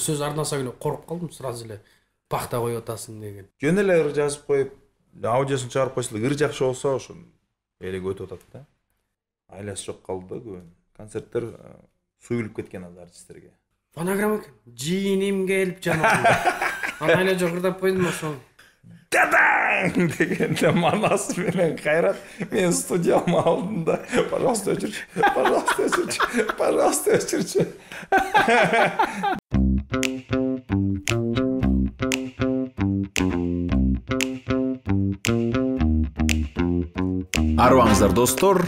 сөз арнаса эле коруп калдым, сразу эле пахта коюп атасың деген. Жөн эле ыр жазып коюп, аудиосун чыгарып койсо, ыр жакшы болсо ошо элек өтүп атат да. Айласы жок калды көбүн. Концерттер суюлуп кеткен азыр артисттерге. Фонограмма жийиним келип жанагы. Ана жогурдап койдум ошо. Тадаң дегенде манасы менен Кайрат мен студиямы алдында. Пожалуйста, өчүрчү. Пожалуйста, өчүрчү. Пожалуйста, өчүрчү. Арыбаңыздар достор,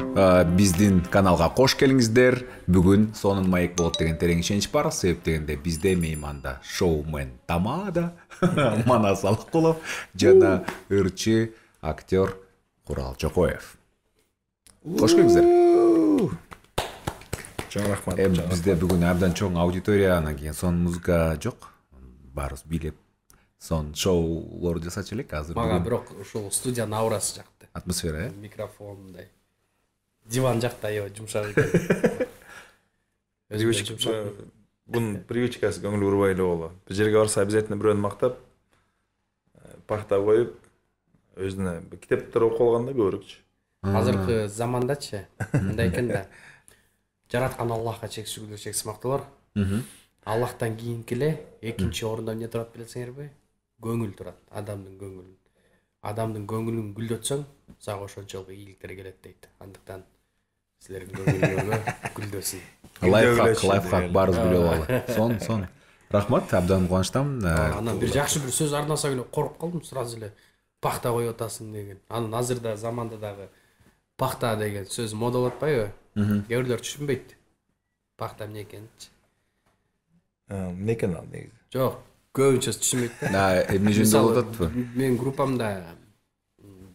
биздин каналга кош келиңиздер. Бүгүн сонун маек болот деген терең ишенич бар. Себеп дегенде бизде мейманда шоумен Тамада, Манас Алыкулов жана ырчы актер Курал Чокоев. Кош келиңиздер. Чоң рахмат. Бизде бүгүн абдан чоң аудитория, анан кийин сон музыка жок. Барыбыз бийлеп сон шоулор жасачу элек азыр. Мага бирок ушул студиянын аурасы жакты. Атмосфера, Микрофон мындай. Диван жакта жумшак экен. Бунун привычкасы көңүл бурбай эле болду. Бир жерге барса обязательно бирөөнү мактап, пахта коюп, өзүнө китептер окуп алганда көбүрөөкчү. Азыркы замандачы мындай экен да. Жараткан Аллахка чексиздүү чексиз макталар. Аллахтан кийинки эле экинчи орунда эмне турат билесиңерби? Көңүл турат, адамдын көңүлү. Адамдын көңүлүн гүлдөтсөң, сага ошончолук ийгиликтер келет дейт. Андыктан силердин көңүлүңөр гүлдөсүн. Лайфхак барыбыз билип алалы. Сон. Рахмат, абдан кубанычтамын. Анан бир жакшы бир сөз арнаса эле коруп калдым, сразу эле пахта коюп атасың деген. Анан азырда заманда дагы пахта деген сөз мода болуп атпайбы? Кээ бирлер түшүнбөйт. Пахта эмне экенинчи. Эмне экен ал негизи? Жок, көбүнчөсү түшүнбөйт да. Эмне жөнүндө болуп атпы? Менин группамда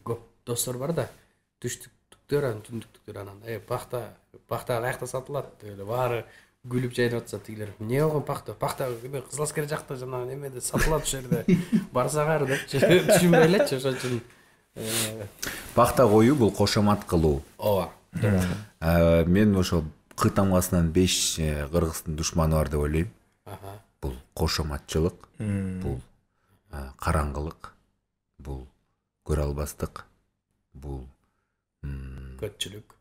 көп достор бар да. Түштүктөр, түндүктөр анан пахта каякта сатылат деп баары күлүп жайнап атса, тигилер эмне болгон пахта? Пахта эме Кызыл Аскер жакта жана немеде сатылат ошол жерде. Барсаңар деп түшүнбөй элечи, ошон үчүн Пахта коюу бул кошомат кылуу. ооба. Мен ошо Кы тамгасынан 5 кыргыздын душманы бар деп ойлойм. Бул кошоматчылык, бул караңгылык, бул көрө албастык, бул көтчүлүк.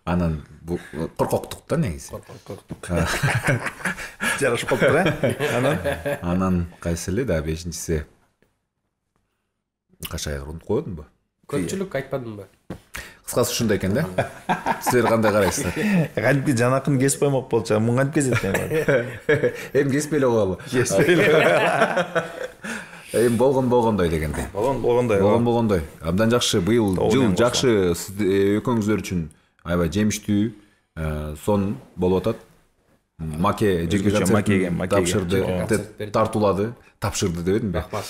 Анан бул коркоктук да негизи. Коркоктук. Жарашып калыптыр, Анан кайсы эле да 5-инчиси кашайгыр унутуп койдумбу? Көтчүлүк айтпадымбы? Кыскасы ушундай экен да. Силер кандай карайсыздар? Кантип жанакын кесип коймок болчу, муну кантип кесет экен? Эми кеспей эле коелу. Кеспей эле. Эми болгондой дегендей. Болгондой. Абдан жакшы. Быйыл жыл жакшы экөөңүздөр үчүн аябай жемиштүү сон болуп атат. Маке жеке концертин тапшырды, тартуулады, тапшырды дебедимби? Рахмат.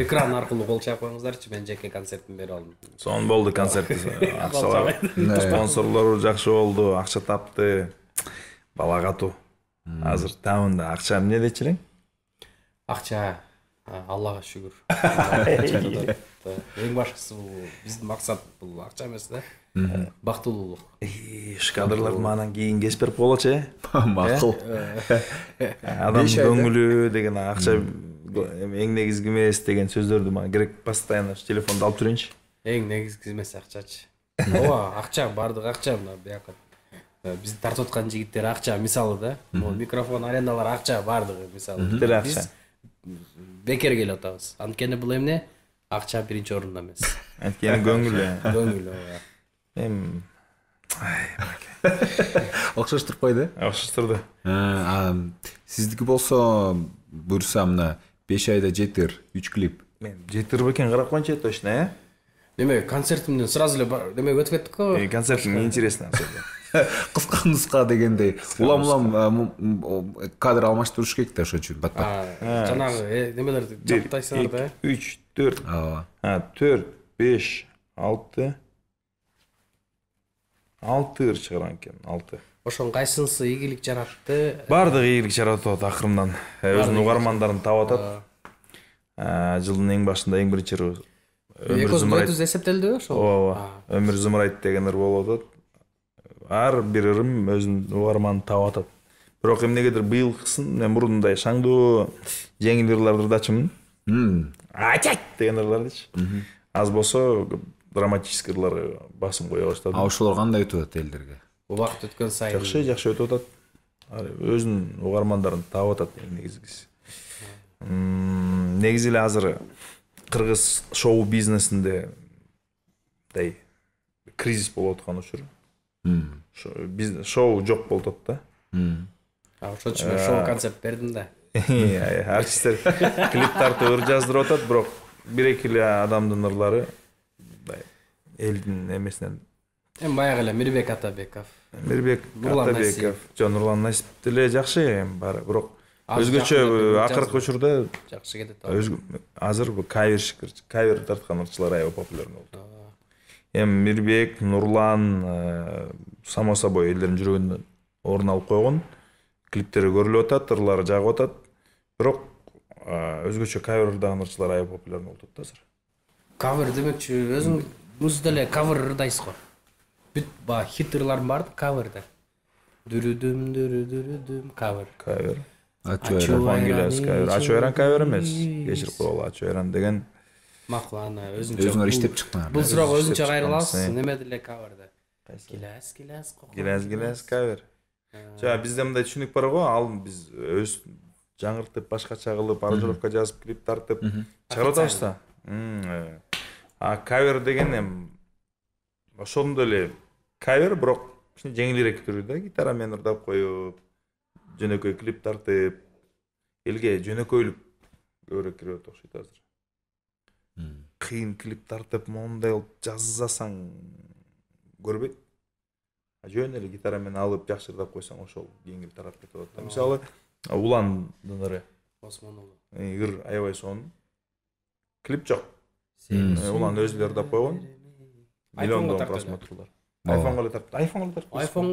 Экран аркылуу кол чаап коюңуздарчы, мен жеке концертин берип алдым. Сон болду концерт. Акчалар, спонсорлор жакшы болду, акча тапты. Бала катуу. Азыр тамында акча эмне дечи элең? Акча Аллага шүгүр. Эң башкысы бул биздин максат бул акча эмес да. Бактылуулук. Кадрлар манан кийин кесип берип болочу, Макул. Адам көңүлү деген акча эң негизги эмес деген сөздөрдү мага керек постоянно телефонду алып жүрөйүнчү. Эң негизги эмес акчачы. Ооба, акча, бардык акча мына бияка. Бизди тартып аткан жигиттер акча, мисалы да. Могу микрофон арендалар акча, бардыгы мисалы. Биз бекер келип атабыз. Анткени бул эмне? Акча биринчи орунда эмес. Анткени көңүл. Көңүл, ооба. Окшоштуруп койду. Окшоштурду. Сиздики болсо буюрса мына 5 айда жетир 3 клип. Мен жетир бекен карап коюнчу точно, Деме концертимден сразу эле деме өтүп кеттик го. Концертин интересно. Кыска нуска дегендей. Улам кадр алмаштырыш керек да ошон үчүн бат-бат. Жанагы немелерди жаптайсыңар да. 3, 4. 4, 5, 6. 6 ыр чыгарган экен, 6. Ошон кайсынысы ийгилик жаратты? Бардыгы ийгилик жаратып атат акырымдан. Өзүнүн угармандарын таап атат. Жылдын эң башында эң биринчи Экөөс дуэтүз эсептелдиби ошол? Ооба. Өмүр Зымырайт деген ыр болуп атат. Ар бир ырым өзүнүн угарманын таап атат. Бирок эмнегедир быйылкысын мен мурундай шаңдуу жеңил ырларды ырдачумун. Ачать деген ырлардычы. Аз болсо драматический ырлар басым кое баштадым. Ошолор кандай өтүп атат элдерге? Убакыт өткөн сайын Жакшы өтүп атат. Өзүнүн угармандарын таап атат негизгиси. Негизи эле азыр кыргыз шоу бизнесинде кризис болуп аткан учур. Шоу жок болуп атат да. ошон үчүн мен шоу концерт бердим да. Артисттер клип тартып ыр жаздырып атат, бирок бир-эки эле адамдын ырлары элдин эмесинен. Эми баягы эле Мирбек Атабеков. Нурлан Насип деле жакшы эми баары, бирок өзгөчө акыркы учурда жакшы кетет. азыр кавер тарткан ырчылар аябай популярный болду. Эми Мирбек, Нурлан само собой элдердин жүрөгүндөн орун алып койгон. Клиптери көрүлүп атат, ырлары жагып атат. Бирок өзгөчө кавер ырдаган ырчылар аябай популярный болуп атат азыр. Кавер демекчи, өзүңүз деле кавер ырдайсыз го. Бүт баягы хит ырларым бар да каверде. Дүрүдүм кавер. Ачуу айран кавер эмес. Кечирип койгула, ачуу айран деген макул, аны өзүнчө. Өзүңөр иштеп чыктыңар. Бул суроого өзүнчө кайрылабыз. Неме деле каверде? Гилес кавер. Бизде мындай түшүнүк бар го, ал биз өз жаңыртып, башкача кылып, аранжировка жазып, клип тартып чыгарып атабыз да. Кавер деген эми ошондой эле кавер, бирок жеңилирээк түрү да, гитара менен ырдап коюп, жөнөкөй клип тартып, элге жөнөкөйлүк көбүрөөк кирип окшойт азыр. Кыйын клип тартып, мондай кылып жазасаң көрбөйт. Жөн эле гитара менен алып жакшы ырдап койсоң ошол жеңил тарап кетип атат. Мисалы, Уландын ыры Осмонолу. Ыр аябай сонун. Клип жок. Улан өзү эле ырдап койгон. Миллиондон просмотрлар. iPhone'го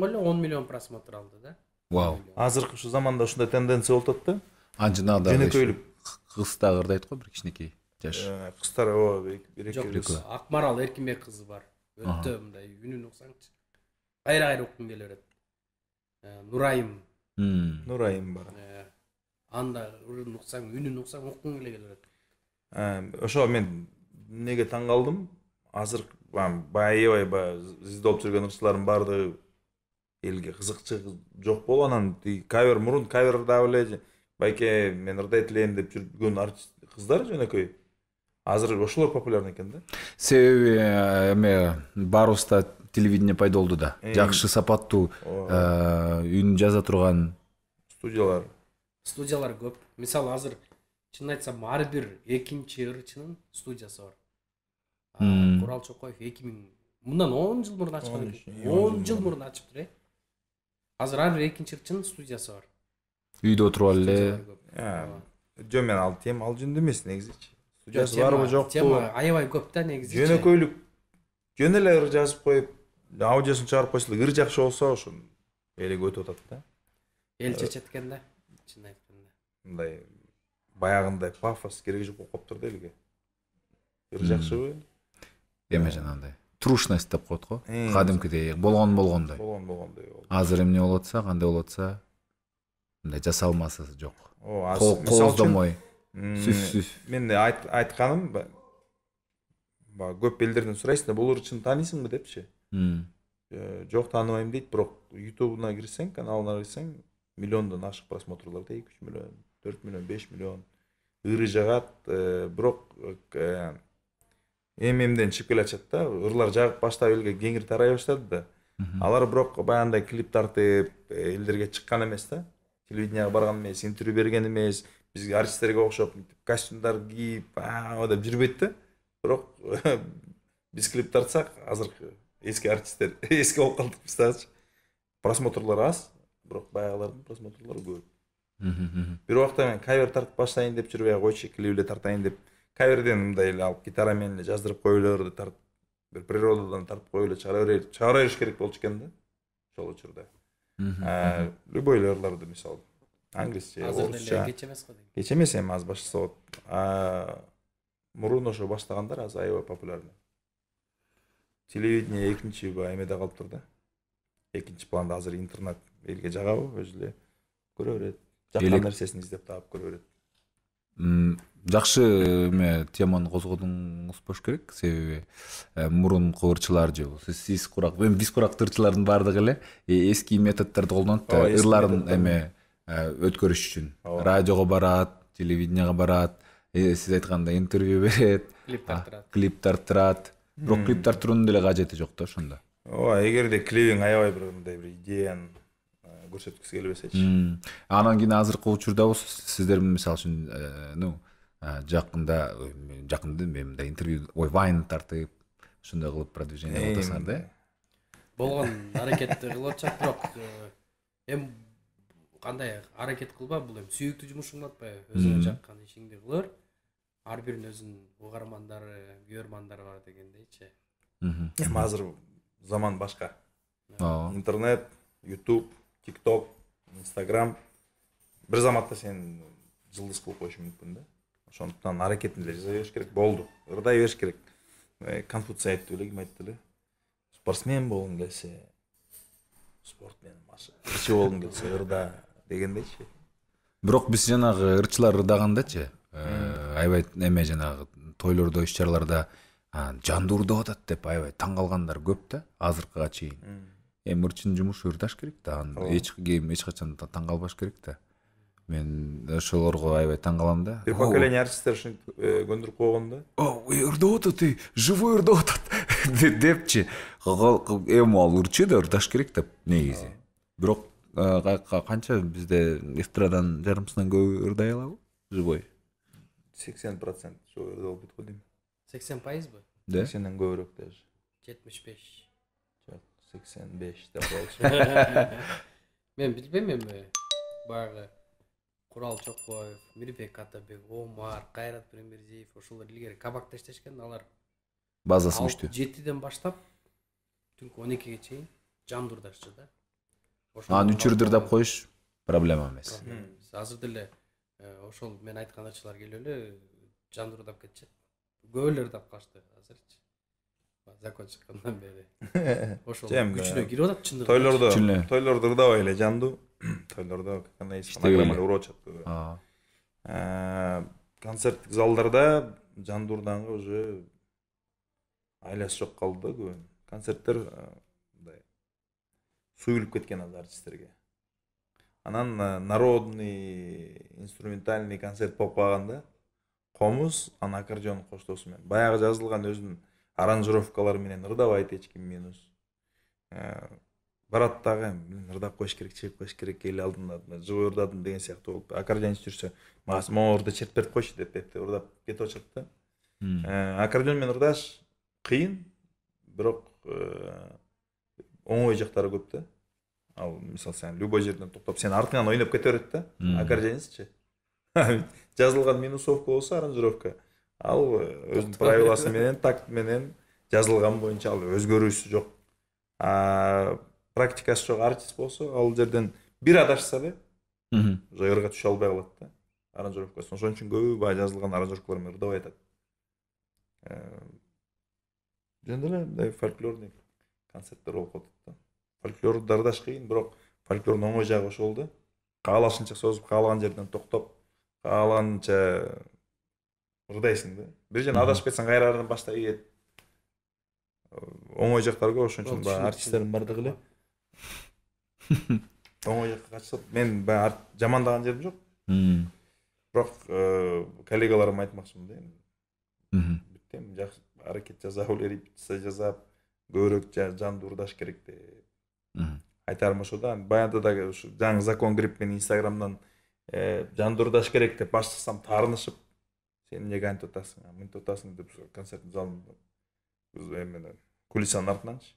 эле 10 миллион просмотр алды да. Вау. Азыркы ушу заманда ушундай тенденция болуп атат да. Анжынада Жөнөкөйлүк. кыз да ырдайт го, бир кичинекей жаш. Кыздар бир-эки. Акмарал Эркинбек кызы бар. Өтө мындай үнүн уксаңчы. Кайра уккун келе берет. Нурайым бар. Анда ырын уксаң, үнүн уксаң уккун келе берет. Ошо мен неге таң калдым? Азыр аябай издеп жүргөн ырчылардын баардыгы элге кызыкчы жок болуп, анан кавер мурун кавер ырдап эле байке мен ырдайт элем деп жүргөн артист кыздар жөнөкөй. Азыр ошолор популярный экен да. Себеби эме баарыбызда телевидение пайда болду да. Жакшы сапаттуу үн жаза турган студиялар көп. Мисалы азыр чын айтсам ар бир экинчи ырчынын студиясы бар. Курал Чокоев 2000 мындан 10 жыл мурун ачкан экен. 10 жыл мурун ачыптыр. Азыр ар бир экинчи ырчынын студиясы бар. Үйдө отуруп эле. Жөн мен ал жөнүндө эмес негизичи. Студиясы барбы жокпу? Тема аябай көп да негизи. Жөнөкөйлүк. Жөн эле ыр жазып коюп, аудиосун чыгарып койсо, ыр жакшы болсо, ошо эле өтүп атат да. Эл чечет экен да. Чын айтканда. Мындай баягындай пафос кереги жок болуп калыптыр да элге. Ыр жакшыбы? Эме жанагындай трушность деп коет го. Кадимкидей болгондой. Азыр эмне болуп атса, кандай болуп атса, мындай жасалмасы жок. Кооздомой. Мен айтканым көп элдерден сурайсың да, бул ырчыны таанысыңбы депчи. Жок, тааныбайм дейт, бирок YouTube'уна кирсең, каналына кирсең, миллиондон ашык просмотрлар да, 2-3 миллион, 4 миллион, 5 миллион. Ыры жагат, бирок эмемден чыгып келе атышат да, ырлар жагып баштап элге кеңири тарай баштады да. Алар бирок баягындай клип тартып, элдерге чыккан эмес да. Телевиденияга барган эмес, интервью берген эмес, бизге артисттерге окшоп костюмдар кийип, деп жүрбөйт да. Бирок биз клип тартсак, азыркы эски артисттер эски болуп калдык биз дагычы. Просмотрлар аз, бирок баягылардын просмотрлары көп. Бир убакта мен кавер тартып баштайын деп жүрбөй койчу, клип эле тартайын деп. Каверден мындай эле алып гитара менен эле жаздырып коюларды тартып, бир природадан тартып коюп эле чыгара бериш керек болчу экен да. Ошол учурда. Любой ырларды, мисалы, англисче, орусча. Кеч эмес го. Кеч эмес, эми аз баштаса болот. Мурун ошо баштагандар азыр аябай популярный. Телевидение экинчи эмеде калыптыр да. Экинчи планда азыр интернет элге жагабы, өзү эле көрө берет. Жаккан нерсесин издеп таап көрө берет. Жакшы эме теманы козгодуңуз болуш керек, себеби мурунку ырчылар же сиз курак, биз курактуу ырчылардын баардыгы эле эски методдорду колдонот да, ырларын эме өткөрүш үчүн. Радиого барат, телевиденияга барат, сиз айткандай интервью берет, клип тартырат. Бирок клип тартыруунун деле кажети жок да ошондо. Ооба, эгерде клибиң аябай бир идеяны көрсөткүсү келбесечи. Анан кийин азыркы учурда сиздер мисалы үчүн жакында мындай интервью, вайн тартып, ушундай кылып продвижение кылып атасыңар да? Болгон аракетти кылып атышат, бирок эми кандай аракет кылба, бул эми сүйүктүү жумушуң атпайбы, өзүңө жаккан ишиңди кылыр. Ар биринин өзүнүн угармандары, көрөрмандары бар дегендейчи. Эми азыр заман башка. Интернет, YouTube, TikTok, Instagram бир заматта сен жылдыз кылып коюшу мүмкүн да. Ошондуктан аракетин эле жасай бериш керек, болду. Ырдай бериш керек. Конфуций айтты эле, ким айтты эле? Спортсмен болгуң келсе, спортмен машы. Ырчы болгуң келсе, ырда дегендейчи. Бирок биз жанагы ырчылар ырдагандачы, аябай эме жанагы тойлордо, иш-чараларда жандуу ырдап атат деп аябай таң калгандар көп да, азыркыга чейин. Эми ырчынын жумушу ырдаш керек да, эч качан таң калбаш керек да. Мен ошолорго аябай таң калам да. Бир поколение артисттер ушинтип көндүрүп койгон да. Ырдап атат, живой ырдап атат депчи. Эми ал ырчы да ырдаш керек деп негизи. Бирок канча бизде эстрадан жарымсынан көп ырдай алабы? Живой. 80% живой ырдап бит го дейм. 80%бы? Да. 80ден көбүрөөк даже. 75. Жок, 85 деп коелучу. Мен билбейм эми. Баягы Курал Чокоев, Мирбек Атабек, Омар, Кайрат Премирзиев ошолор илгери кабакта иштешкен, алар базасы күчтүү. 7ден баштап түнкү 12ге чейин жандуу ырдашчы да. Анан үчүрдүр деп коюш проблема эмес. Азыр деле ошол мен айткан ырчылар келип эле жандуу ырдап кетишет. Көп эле ырдап калышты азырчы. Закон чыккандан бери. Ошол күчүнө кирип атат чындыгында. Тойлордо ырдабай эле жандуу. Тойлордо фонограмма уруп атышат. Концерттик залдарда жандуу ырданга уже айласы жок калды да көбүн. Концерттер мындай суюлуп кеткен артисттерге. Анан народный инструментальный концерт болуп калганда комуз анан аккордеон коштоосу менен баягы жазылган өзүнүн аранжировкалары менен ырдабайт эч ким минус. Барат дагы ырдап коюш керек, чыгып коюш керек, эл алдында живой ырдадым деген сыяктуу болуп, аккордеонист жүрсө, мага моорду чертип берип койчу деп ырдап кетип атышат да. Аккордеон менен ырдаш кыйын, бирок оңой жактары көп да. Ал мисалы сен любой жерден токтоп сен артыңан ойноп кете берет да. Аккордеонистчи. Жазылган минусовка болсо аранжировка. Ал өзүнүн правиласы менен, такт менен жазылган боюнча ал өзгөрүүсү жок. Практикасы жок артист болсо, ал жерден бир адашса эле ырга түшө албай калат да. Аранжировкасы. Ошон үчүн көбү баягы жазылган аранжировкалар менен ырдабай атат. Жөн эле фольклорный концерттер болуп атат да. Фольклорду ырдаш кыйын, бирок фольклордун оңой жагы ошол да. Каалашынча созуп, каалаган жерден токтоп, каалаганча ырдайсың да. Бир жерден адашып кетсең кайрадан баштай кет. Оңой жактар көп, ошон үчүн баягы артисттердин бардыгы эле оңой жакка качышат. Мен баягы жамандаган жерим жок. Бирок коллегаларыма айтмакчымын да эми. Бүттем жакшы аракет жасап эле, репетиция жасап, көбүрөөк жандуу ырдаш керек деп. Айтарым ошо да. Баягы дагы ушу жаңы закон кирип мен Инстаграмдан жандуу ырдаш керек деп баштасам таарынышып, сен эмнеге антип атасың, мынтип атасың деп концерттин залында эми кулисанын артынанчы.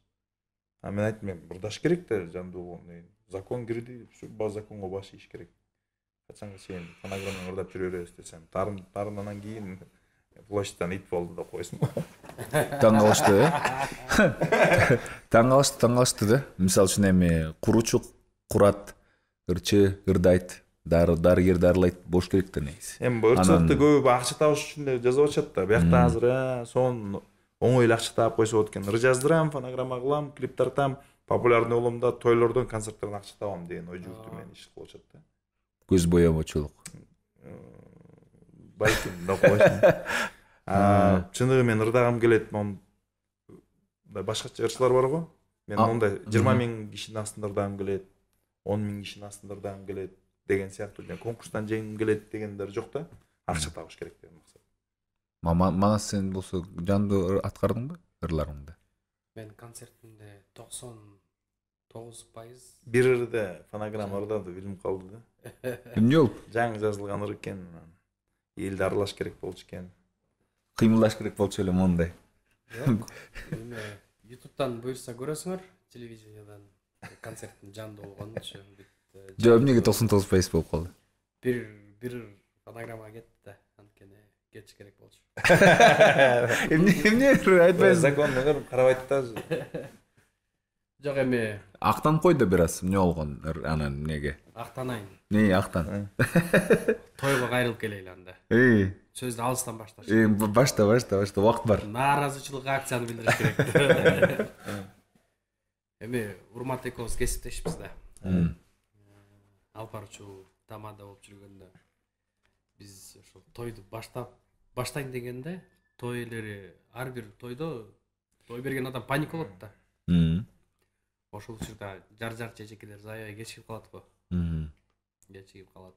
Мен айттым, мен ырдаш керек да жандуу. Закон кирди, ушу законго баш ийиш керек. Качанга сен фонограмманы ырдап жүрө бересиз десем, тарынанан кийин площадьтан ит болду да койсун. Таң калышты, таң калышты да. Мисалы үчүн эми куручу курат, ырчы ырдайт, дарыгер дарылайт болуш керек да негизи. Эми ырчылыкты көбү акча табыш үчүн эле жазып атышат да. Биякта азыр сонун оңой эле акча таап койсо болот экен. Ыр жаздырам, фонограмма кылам, клип тартам, популярный болом да, тойлордон, концерттерден акча табам деген ой жүгүртүү менен иш кылып атышат да. көз боямочулук. Балким докойсун. Чыныгы мен ырдагым келет, мондай башкача ырчылар бар го. Мен мондай 20 000 кишинин астында ырдагым келет, 10 000 кишинин астында ырдагым келет деген сыяктуу конкурстан жеңгим келет дегендер жок да. Акча табыш керек деген максат. Манас сен болсо жандуу аткардыңбы ырларыңды? Мен концертимде 99% Бир ырда фонограмма ырдады, билим калды да. Эмне болуп? Жаңы жазылган ыр экен. Элди аралаш керек болчу экен. Кыймылдаш керек болчу эле мондай. Жок. Эме YouTube'дан буйрса көрөсүңөр, телевизиядан концерттин жандуу болгонун Жок, эмнеге 99% болуп калды? Бир фонограмма кетти да, анткени кетиш керек болчу. Эмне айтпайсың? Законно карабайт да. Жок, эми Актан кой да бир аз эмне болгон анан эмнеге? актанайын. Не актан? Тойго кайрылып келели анда. Сөздү алыстан башташ. Башта, убакыт бар. Нааразычылык акцияны билдириш керек. Эми урмат экөөбүз кесиптешпиз да. Алып барчу тамада болуп жүргөндө биз ошол тойду баштайын дегенде той элери ар бир тойдо той берген адам паник болот да. Ошол учурда жар чечекелер аябай кечигип калат го. Кечигип калат.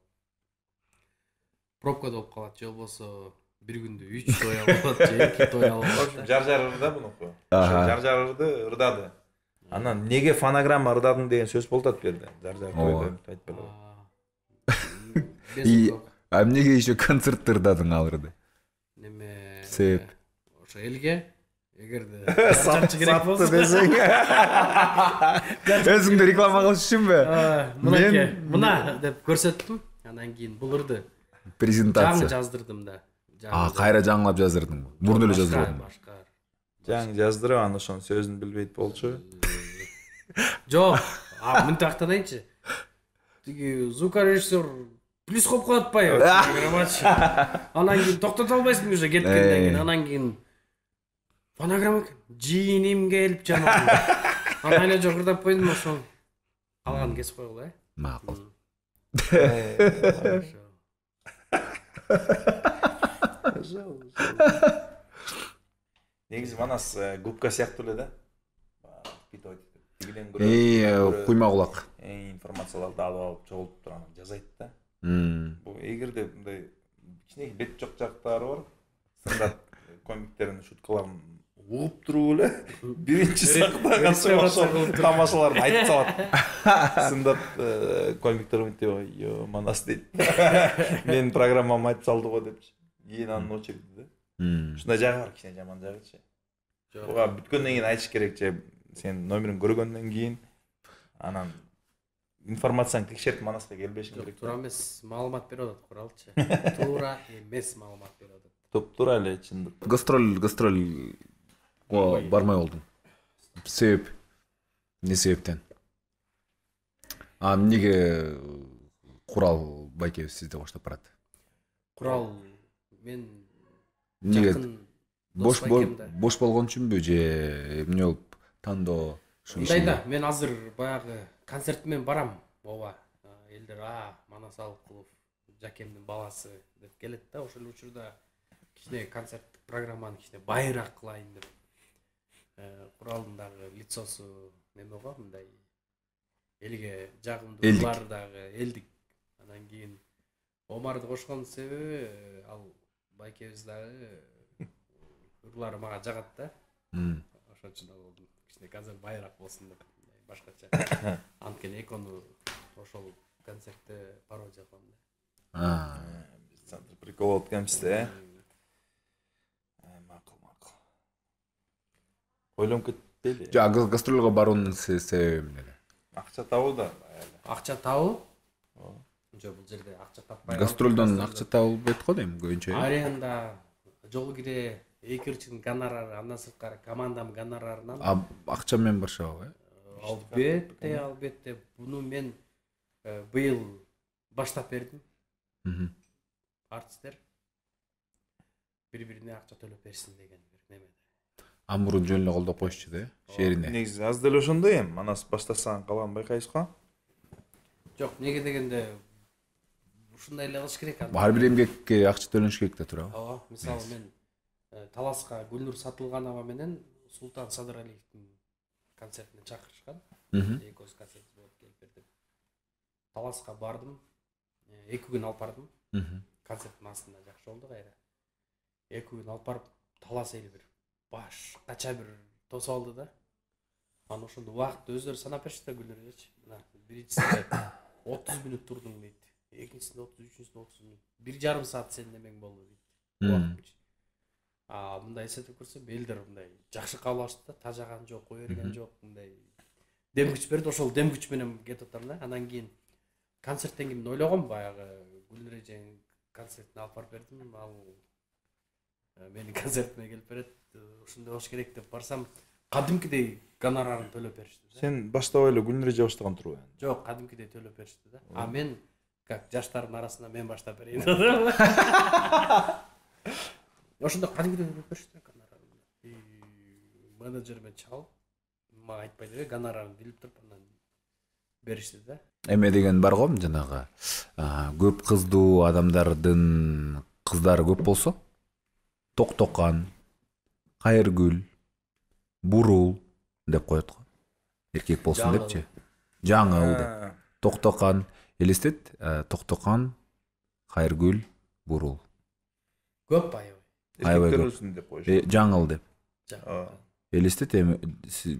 Пробка болуп калат, же болбосо бир күндө 3 той алып калат, же 2 той алып калат. Жар ырда мунуку. Жар ырдады. Анан неге фонограмма ырдадың деген сөз болтат берди. Жар тойдо айтпады. А эмнеге еще концертте ырдадың ал ырды? Неме? Себеп? Ошо элге эгерде сатчы керек болсо десең. Өзүңдү реклама кылыш үчүнбү? Мына деп көрсөттүм. Анан кийин бул ырды презентация жаздырдым да. Кайра жаңылап жаздырдыңбы? Мурун эле жаздырдың. Жаңы жаздырып, анан ошонун сөзүн билбейт болчу. Жок, мынтип актанайынчы. Тиги звукорежиссер плюс коюп коет атпайбы? Анан кийин токтото албайсың уже кеткенден кийин. Анан кийин фонограмма жийиним келип жанагы. Анан эле жогурдап койдум, ошол калганын кесип койгула, Макул. Негизи Манас губка сыяктуу эле да. Куйма кулак. Информацияларды алып алып чогултуп туруп анан жазайт да. Бул эгерде мындай кичинекей бет жок жактары бар, стандарт комиктердин шуткаларын угуп туруп эле биринчи сактаган тамашаларды айтып салат. Стандарт комиктер мынтип, "Йо, Манас" дейт. Мен программамды айтып салды го депчи. Кийин анын очереди да. Ушундай жагы бар, кичине жаман жагычы. Буга бүткөндөн кийин айтыш керек же, сен номерин көргөндөн кийин анан информацияны текшерип Манаска келбешиң керек. Туура эмес маалымат берип атат Куралчы. Туура эмес маалымат берип атат. Топтура эле чындык. Гастроль бармай болдуң. Себеп? Не себептен? Эмнеге Курал байкебиз сизди коштоп барат? Курал мен эмнеге бош болгон үчүнбү же эмне болуп тандоо ушул ишин? Да, мен азыр баягы концерт менен барам. Ооба. Элдер Манас Алыкулов Жакемдин баласы деп келет да. Ошол учурда кичине концерттик программаны кичине байыраак кылайын деп. Куралдын дагы лицосу неме го, мындай элге жагымдуу ырлар дагы элдик. Анан кийин Омарды кошкон себеби ал байкебиз дагы ырлары мага жагат да. Ошон үчүн болду. Кичине концерт байыраак болсун деп, башкача. Анткени экөөнү ошол концертте пародия кылам да. Биз центр прикол өткөнбүз да. Макул. Ойлонуп кетпейли. Жок, гастролго баруунун себеби эмне? Акча табуу да. Акча табуу? Жок, бул жерде акча таппай. Гастролдон акча табылбайт го дейм көбүнчө. Аренда, жол кире, экирчидің гонорары, андан сырткары командамдын гонорарынан. Акча менен барышабы, Албетте. Буну мен быйыл баштап бердим. Артисттер бири-бирине акча төлөп берсин деген бир немеде. Мурун жөн эле колдоп коюшчу да, шерине. Негизи аз деле ошондой Манас баштасаң калган байкайсызго? Жок, неге дегенде ушундай эле кылыш керек. Ар бир эмгекке акча төлөнүш керек да туурабы? Ооба, мисалы мен Таласка Гүлнур Сатылганова менен Султан Садыралиевдин концертине чакырышкан. Экөөбүз концерт болуп келип бердим. Таласка бардым. 2 күн алып бардым. Концерттин астында жакшы болду кайра. 2 күн алып барып, Талас эли бир башкача бир тосуп алды да. Анан ошондо убакытты өздөрү санап беришти Гүлнүргечи. Мына биринчисинде 30 мүнөт турдуң дейт. Экинчисинде 30, үчүнчүсүндө 30 мүнөт. 1,5 саат сенин немең болду дейт. Мындай эсептеп көрсөм, элдер мындай жакшы кабыл алышты да, тажаган жок, кое берген жок, мындай дем күч берди. Ошол дем күч менен кетип атам да. Анан кийин концерттен кийин ойлогом, баягы Гүлнүр эженин концертине алып барып бердим. Ал менин концертиме келип берет. Ушундай болуш керек деп барсам, кадимкидей гонорарын төлөп беришти. Сен баштап эле Гүлнүр эже баштаган турбу? Жок, кадимкидей төлөп беришти да. А мен как жаштардын арасында мен баштап берейин. Ошондо кадимкидей төлөп беришти гонорарын. Менеджермен чалып, мага айтпай деле гонорарын билип туруп анан беришти да. Эме деген бар го, жанагы көп кыздуу адамдардын кыздары көп болсо, Токтокан, Кайыргүл, Бурул деп коет го. Эркек болсун депчи. Жаңыл деп. Токтокан, элестет, Токтокан, Кайыргүл, Бурул. Көп аябай. Эркектер болсун деп коюш. Жаңыл деп. Элестет, эми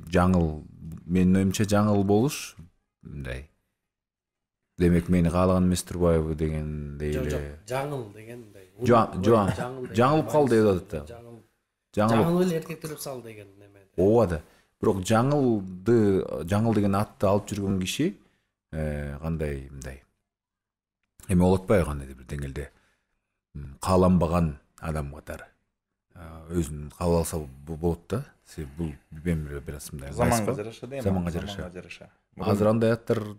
жаңыл, менин оюмча жаңыл болуш мындай. Демек мени каалаган эмес турбайбы дегендей эле. Жок, жаңыл деген мындай. Жаңылып калды деп атат да. Жаңыл эле эркектер салды деген неме. Ооба да. Бирок жаңыл деген атты алып жүргөн киши кандай мындай. Эме болот атпайбы кандайдыр бир деңгээлде кааланбаган адам катары. Өзүн кабыл алса болот да. Бул мен бир аз мындай. Заманга жараша дейм. Заманга жараша. Азыр андай аттар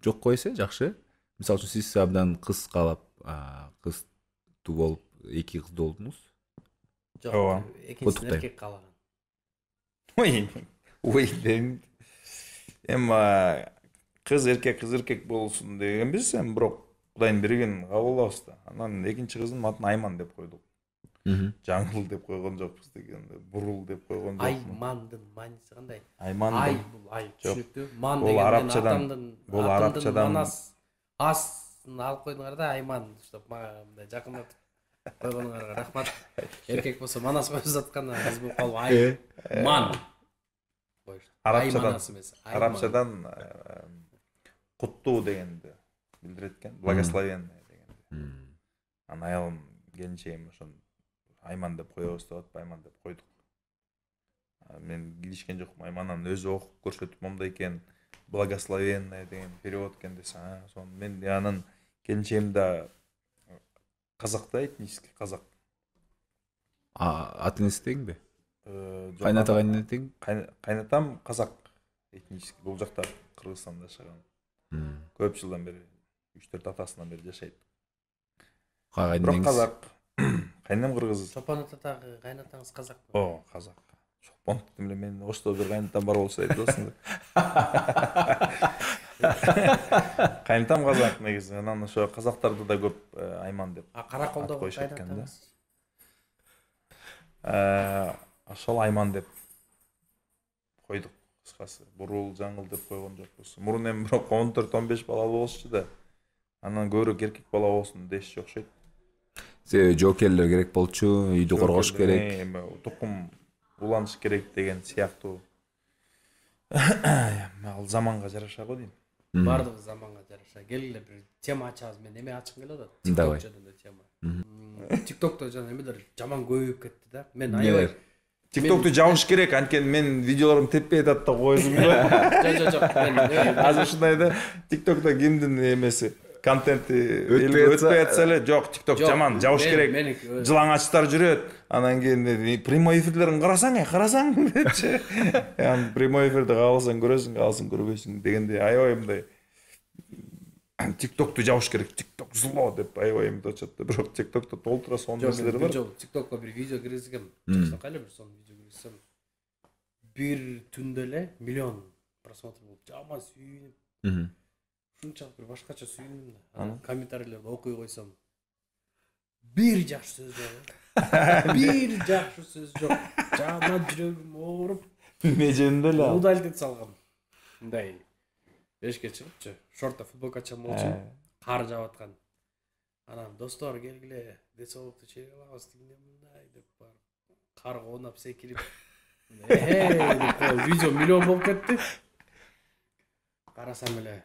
жок койсо жакшы. Мисалы үчүн сиз абдан кыз каалап, кыздуу болуп, 2 кыздуу болдуңуз. Жок, экинчисин эркек каалаган. Ой, эми кыз эркек болсун дегенбиз, эми бирок Кудайдын берген кабыл алабыз да. Анан экинчи кыздын атын Айман деп койдук. Жаңыл деп койгон жокпуз дегенде, Бурул деп койгон жокпуз. Аймандын мааниси кандай? Айман. Ай бул ай түшүнүктүү. Ман деген бул арабчадан манас асын алып койдуңар да, Айман деп мага мындай жакындатып койгонуңарга рахмат. Эркек болсо манас коюп жаткан, кыз болуп калып Айман. Арабчадан куттуу дегенди билдирет экен, благословенный дегенди. Анан аялым келинчегим ошон Айман деп коебуз деп атып, Айман деп койдук. Мен киришкен жокмун, Айманын өзү окуп көрсөтүп момдай экен, благословенный деген перевод экен десе, сон мен анын келинчегим да казак да, этнический казак. Аты-энеси теңби? Кайната кайнына тең? Кайнатам казак этнический, бул жакта Кыргызстанда жашаган. Көп жылдан бери, 3-4 атасынан бери жашайт. Бирок казак. Кайнам кыргыз. Чопон атадагы кайнатаңыз казак. Казак. Чопон эле мен Ошто бир кайнатам бар болсо айтасың. Кайнатам казак негизи. Анан ошо казактарды да көп Айман деп. Караколдо кайнатаңыз. Ошол Айман деп койдук кыскасы. Бурул, жаңыл деп койгон жокпуз. Мурун эми бирок 14-15 балалуу болчу да. Анан көбүрөөк эркек бала болсун дешчү окшойт. Жоокерлер керек болчу, үйдү коргош керек. Тукум уланыш керек деген сыяктуу. Ал заманга жараша го дейм. Бардыгы заманга жараша. Келгиле бир тема ачабыз. Мен эме ачкым келип атат. Давай. TikTok'та жана эмелер жаман көбөйүп кетти да. Мен аябай TikTok'tu жабыш керек, анткени мен видеолорум теппей атат да коесуң да. Жок. Мен азыр ушундай да. TikTok'та кимдин эмеси, контенти өтпөй атса эле, жок, TikTok жаман, жабыш керек. Жылаңачтар жүрөт. Анан кийин прямой эфирлерин карасаң депчи. Прямой эфирди кааласаң көрөсүң, кааласаң көрбөйсүң дегенде аябай мындай TikTok'tu жабыш керек, TikTok зло деп аябай эмне атат да. Бирок TikTok'та толтура сонун нерселер бар. Жок, TikTok'ка бир видео киргизгем. Чыкса кайла бир сонун видео киргизсем. Бир түндө эле миллион просмотр болуп, жаман сүйүнүп. ушунчалык бир башкача сүйүндүм да. Анан комментарийлерди окуй койсом бир жакшы сөз жок. Бир жакшы сөз жок. Жана жүрөгүм ооруп, эмне жөнүндө эле ал? удалить салгам. Мындай эшикке чыгыпчы, шортто футболка чамалчу, кар жаап аткан. Анан достор келгиле, десолукту чек алабыз, тигине мындай деп барып, кар оонап секирип, деп видео миллион болуп кетти. Карасам эле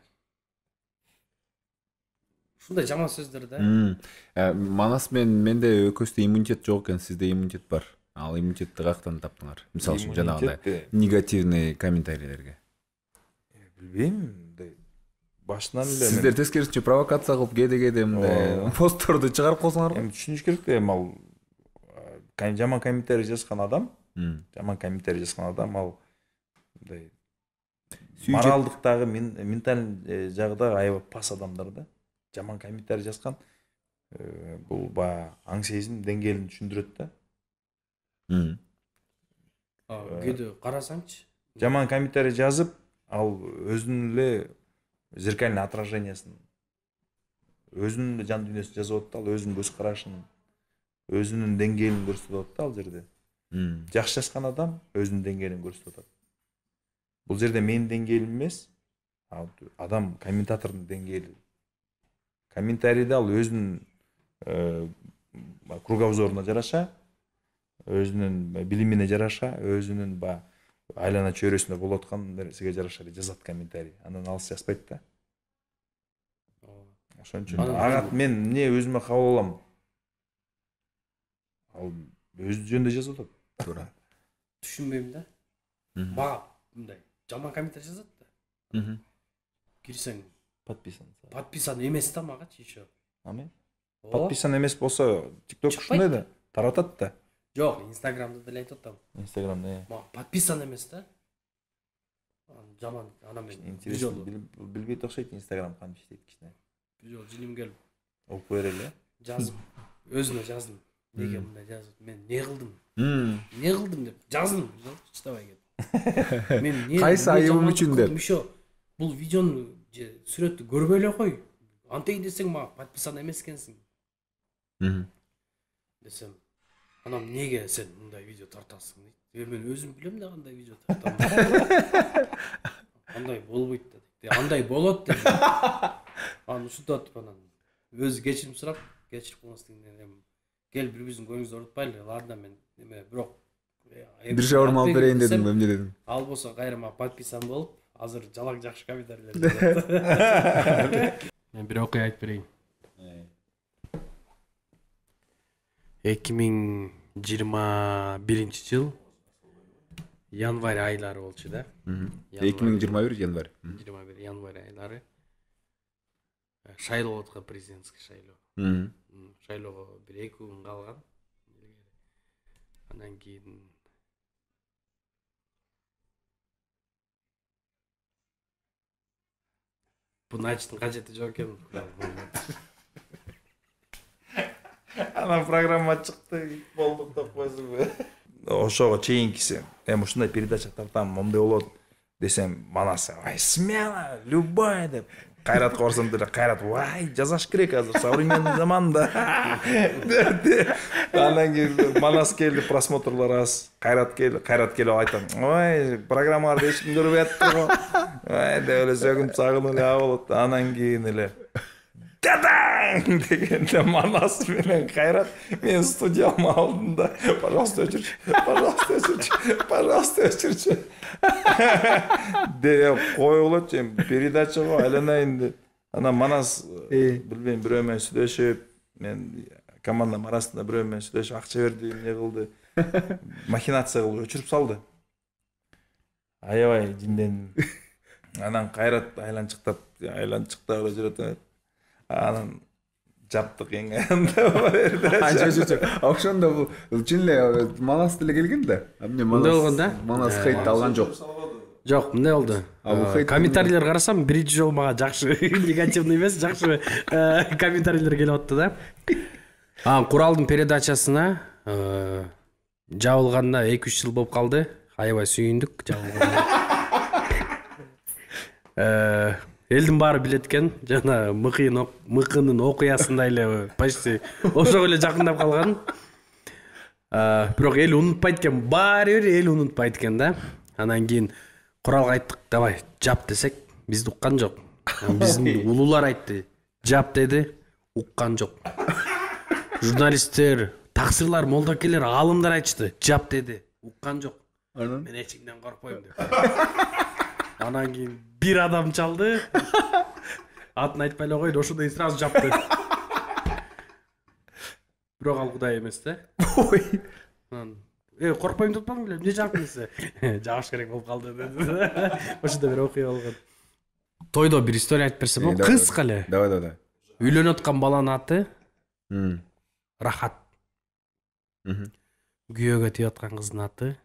ушундай жаман сөздөр да. Манас менде өкөстө иммунитет жок экен, сизде иммунитет бар. Ал иммунитетти каяктан таптыңар? Мисалы үчүн жанагындай негативный комментарийлерге. Билбейм, мындай башынан эле Сиздер тескерисинче провокация кылып кээде мындай постторду чыгарып койсоңор го. Түшүнүш керек да, ал жаман комментарий жазган адам, ал мындай моралдыктагы, менталдык жагда аябай пас адамдар да. Жаман комментарий жазган бул баягы аң сезим деңгээлин түшүндүрөт да. Кээде карасаңчы, Жаман комментарий жазып, ал өзүнүн эле зеркальный отражениясын, өзүнүн жан дүйнөсүн жазып атат, ал өзүнүн көз карашын, өзүнүн деңгээлин көрсөтүп атат ал жерде. Жакшы жазган адам өзүнүн деңгээлин көрсөтүп атат. Бул жерде менин деңгээлим эмес, адам комментатордун деңгээли. Комментарийде ал өзүнүн кругообзоруна жараша, өзүнүн билимине жараша, өзүнүн айлана чөйрөсүндө болуп аткан нерсеге жараша жазат комментарий. Андан алыс жазбайт да. Ошон үчүн агат мен эмне өзүмө кабыл алам? Ал өз жөнүндө жазып атат. Туура. түшүнбөйм да. Мага мындай жаман комментарий жазат да. Кирсең подписан эмес да магачы еще. Подписан эмес болсо TikTok ушундай да, таратат да. Жок, Инстаграмда деле айтып атам. Инстаграмда. Подписан эмес да. Жаман, ана мен интересно билбейт окшойт Инстаграм кантип иштейт кичине. Бизо жилим келип окуп берели. Жазып, өзүнө жаздым. Неге мындай жазып, мен не кылдым деп жаздым, чыдабай кетти. Мен не кайсы айыбым үчүн деп. Бул видеону же сүрөттү көрбөй эле кой. Антей десең мага подписан эмес экенсиң. Десем, анам неге сен мындай видео тартасың дейт. Мен өзүм билем да кандай видео тартам. Андай болбойт да. Андай болот деп. Аны ушинтип атып анан өзү кечирим сурап, кечирип кылмастыгын кел бири-бирибиздин көңүбүздү оорутпайлы. Ладно, мен бирок бир шаурма алып берейин дедим, эмне дедим. Ал болсо кайра мага подписан болуп, азыр жалак жакшы комментарийлер жазат. Мен бир окуя айтып берейин. 2021 жыл январь айлары болчу да. 2021 январь. 21 январь айлары. Шайлоо өткөн президентский шайлоо. Шайлоого 1-2 күн калган. Андан кийин буну ачтын кажети жок экен. Анан программа чыкты, болдук деп койсуңбу. Ошого чейинкиси, ушундай передача тартам, моундай болот десем, манасы, ай, смело, любой деп. Кайратка барсам деле, Кайрат, вай, жазаш керек азыр, современный заманда. Андан кийин Манас келди, просмотрлар аз. Кайрат келип айтам, ой, программаларды эч ким көрбөй атты го. Ай, деп эле сөгүнүп сагынып эле болот. Андан кийин эле Тадаң дегенде Манас менен Кайрат мен студияма алдында. Пожалуйста, өчүрчү. Деп коюлот, передача го айланайын деп. Анан Манас билбейм, бирөө менен сүйлөшүп, мен командам арасында бирөө менен сүйлөшүп, акча берди, эмне кылды. Махинация кылып өчүрүп салды. Аябай жинден. Анан Кайрат айланчыктап жүрөт. Анан жаптык эң аянда берди. Ошондо бул чын эле Манас деле келген да. Эмне Манас хейт алган жок. Жок, мындай болду. Комментарийлер карасам, биринчи жолу мага жакшы, негативный эмес, жакшы комментарийлер келип атты да. Куралдын передачасына жабылганына 2-3 жыл болуп калды. Аябай сүйүндүк жабылганына. элдин баары билет экен, жана мыкынын окуясындай эле почти ошого эле жакындап калган. Бирок эл унутпайт экен, баары бир эл унутпайт экен да. Анан кийин куралга айттык, давай жап десек, бизди уккан жок. Биздин улуулар айтты, жап деди, уккан жок. Журналисттер, таксырлар, молдокелер, аалымдар айтышты, жап деди, уккан жок. Мен эчимден коркпойм деп. Анан кийин бир адам чалды. Атын айтпай эле койду, ошондой сразу жапты. Бирок ал Кудай эмес да. Ой. Коркпойм деп атпадың беле, эмне жаптыңыз? Жагыш керек болуп калды деди. Ошондо бир окуя болгон. Тойдо бир история айтып берсем болот, кыска эле. Давай. Үйлөнүп аткан баланын аты Рахат. Күйөөгө тийип аткан кыздын аты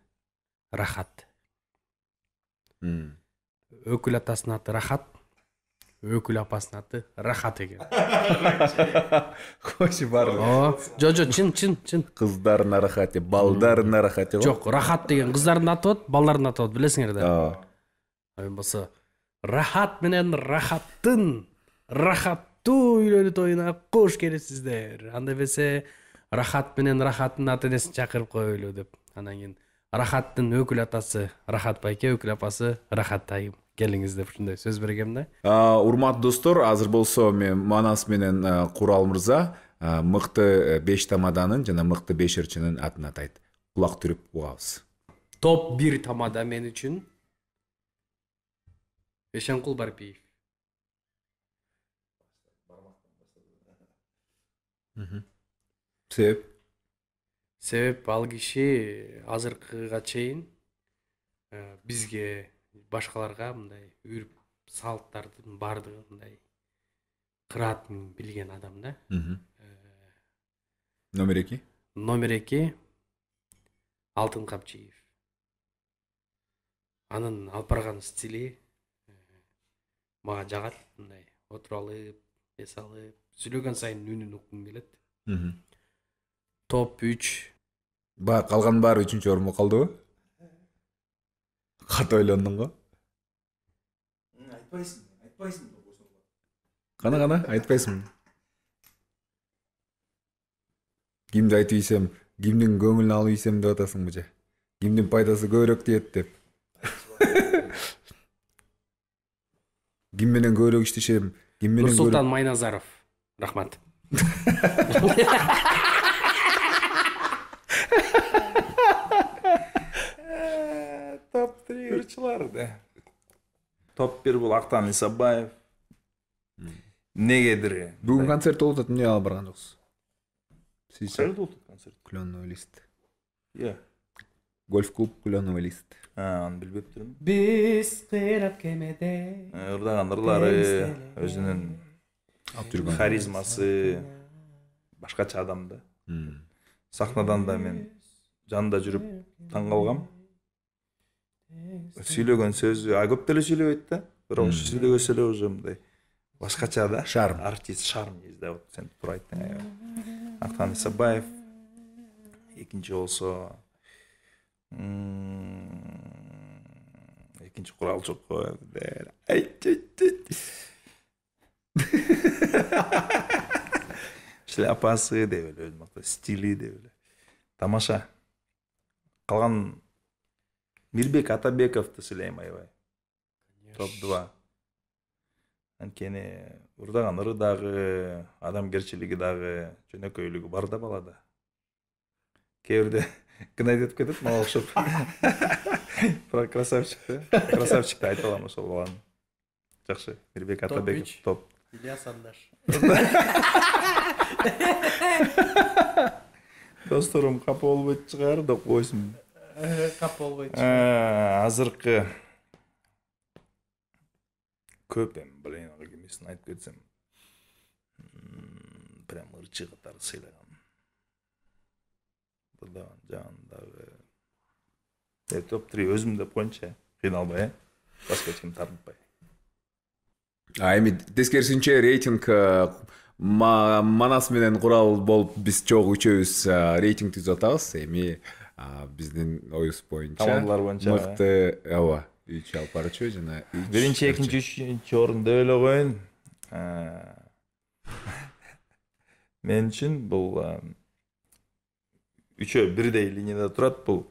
Рахат. Өкүл атасынын аты Рахат, өкүл апасынын аты Рахат экен. Койчу баары. Жо, чын. Кыздардын рахаты, балдардын рахаты. Жок, Рахат деген кыздардын аты болот, балдардын аты болот, билесиңер да. Эми болсо Рахат менен Рахаттын Рахаттуу үйлөнүү тоюна кош келесиздер. Анда эмесе Рахат менен Рахаттын ата энесин чакырып коелу деп. Анан кийин Рахаттын өкүл атасы Рахат байке, өкүл апасы Рахат айым. Келиңиз деп ушундай сөз бергем да. Урматтуу достор, азыр болсо мен Манас менен Курал мырза мыкты 5 тамаданын жана мыкты 5-ерчинин атын атайт. Кулак түрүп угабыз. Топ 1 тамада мен үчүн Эшенкул Барпиев. Себеп ал киши азыркыга чейин бизге башкаларга мындай үрп салттардын бардыгын мындай кыраатын билген адам да. Номер 2 Алтын Капчиев. Анын алып барган стили мага жагат, мындай отуруп алып, эс алып, сүйлөгөн сайын үнүн уккум келет. Топ 3 калган баары 3-орунга калдыбы? Ката ойлондуң го? Айтпайсың. Кана, айтпайсың. Кимди айтып ийсем, кимдин көңүлүн алып ийсем деп атасың бужа. Кимдин пайдасы көбүрөөк тиет деп. Ким менен көбүрөөк иштешем, ким менен Нурсултан Майназаров. Рахмат. Топ 3 ырчылар да. Топ 1 бул Актан Исабаев. Негедир. Бүгүн концерт болуп атат, эмне алып барган жоксуз? Кайда болуп атат концерт? Кленовый лист. Гольф клуб Кленовый лист. Аны билбептирмин. Биз кыйрап кемеде. Ырдаган ырлары, өзүнүн харизмасы башкача адам да. Сахнадан да мен жанында жүрүп таң калгам. Сүйлөгөн сөзү көп деле сүйлөбөйт да. Бирок сүйлөгөсө эле уже мындай башкача да. Шарм. Артист шарм да. Вот сен туура айттың. Актан Исабаев. Экинчи болсо экинчи Курал Чокоев. Шляпасы деп эле, өзүнүн стили деп эле. Тамаша. Калган Мирбек Атабековду сүйлөйм аябай. Топ 2. Анткени ырдаган ыры дагы, адамгерчилиги дагы, жөнөкөйлүгү бар да балада. Кээ бирде кынайт этип кетет, мага окшоп. Про красавчикти айта алам ошол баланы. Жакшы. Мирбек Атабеков топ. Ильяс Андаш. Досторум капа болбойт чыгар деп койсун. Кап болбойт. Азыркы көп блин, кимисин айтып кетсем. Прям ырчы катары сыйлаган. Ырдаган жандагы. Топ 3 өзүм деп коюнчу, кыйналбай, башка эч ким тартпай. Эми тескерисинче рейтинг Манас менен Курал болуп биз чогуу үчөөбүз рейтинг түзүп атабыз. Эми биздин оюбуз боюнча Командалар боюнча мыкты, ооба, 3 алып барчу жана биринчи экинчи үчүнчү орунду эле коеюн. Мен үчүн бул үчөө бирдей линияда турат. Бул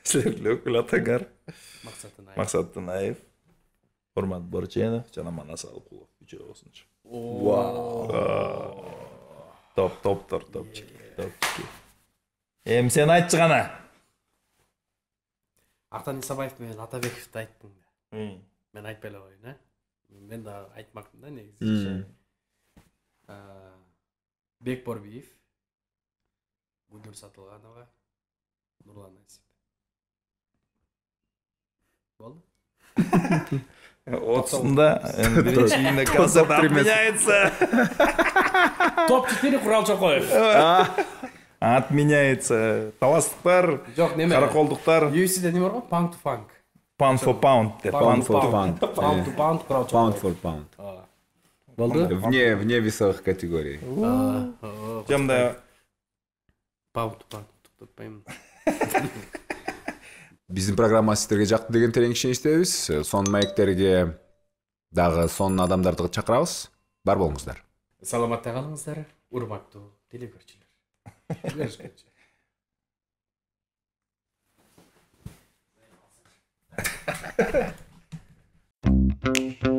силердин өкүл атаңар Максат Тынаев, Урмат Борченов жана Манас Алыкулов үчөө болсунчу. Топтор топчики. Эми сен айтчы гана. Ақтан Исабаев менен Атабековду айттың да. Мен айтпай эле коеюн, мен да айтмакмын да негизи. Бек Борбиев, Гүлнур Сатылганова, Нурлан Насип. Болду? Отсунда биринчи күндө концерт отменяется. Топ-4 Курал Чокоев. Отменяется. Таластыктар, Жок, неме? караколдуктар. UFC'де неме бар го? Pound to Funk. Pound for pound. Pound for pound. Pound to Pound Курал Pound Чокоев. for pound. Болду? Вне весовых категорий. Жамда Pound to Pound. Тутпайм. Биздин программа сиздерге жакты деген терең ишеничтебиз. Сонун маектерге дагы сонун адамдарды чакырабыз. Бар болуңуздар. Саламатта калыңыздар, урматтуу телекөрчүлөр. Görüşmek üzere.